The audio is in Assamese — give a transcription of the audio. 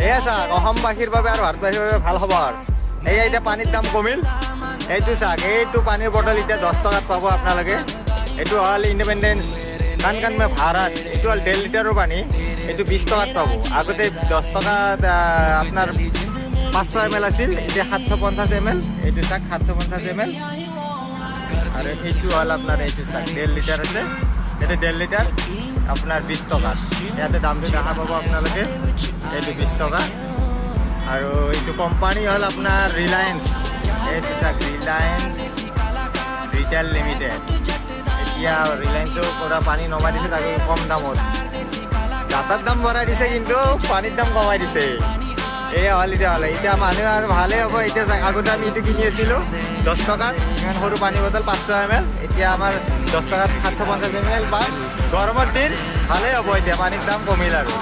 এয়া চাওক অসমবাসীৰ বাবে আৰু ভাৰতবাসীৰ বাবে ভাল খবৰ। এয়া এতিয়া পানীৰ দাম কমিল। এইটো চাওক, এইটো পানীৰ বটল এতিয়া 10 টকাত পাব আপোনালোকে। এইটো হ'ল ইণ্ডিপেণ্ডেন্স কাণ মে ভাৰত। এইটো হ'ল 1.5 লিটাৰৰ পানী। এইটো 20 টকাত পাব। আগতে 10 টকাত আপোনাৰ 500 ml আছিল, এতিয়া 750 ml। এইটো চাওক 750 ml। আৰু এইটো হ'ল আপোনাৰ এইটো চাওক 1.5 লিটাৰ আছে। এইটো 1.5 লিটাৰ আপোনাৰ 20 টকা। ইয়াতে দামটো দেখা পাব আপোনালোকে। এইটো 20 টকা। আৰু এইটো কোম্পানী হ'ল আপোনাৰ ৰিলায়েন্স। এইটো চাওক ৰিলায়েন্স ৰিটেল লিমিটেড। এতিয়া ৰিলায়েন্সৰ পৰা পানী নমাই দিছে, তাকো কম দামত। দাতাৰ দাম বঢ়াই দিছে কিন্তু পানীৰ দাম কমাই দিছে। এয়া হ'ল এতিয়া মানুহ আৰু ভালেই হ'ব। এতিয়া আগতে আমি এইটো কিনি আছিলোঁ 10 টকাত, ইমান সৰু পানী বটল 500 ml। এতিয়া আমাৰ 10 টকাত 750 ml পাম। গৰমৰ দিন ভালেই হ'ব, এতিয়া পানীৰ দাম কমিল আৰু।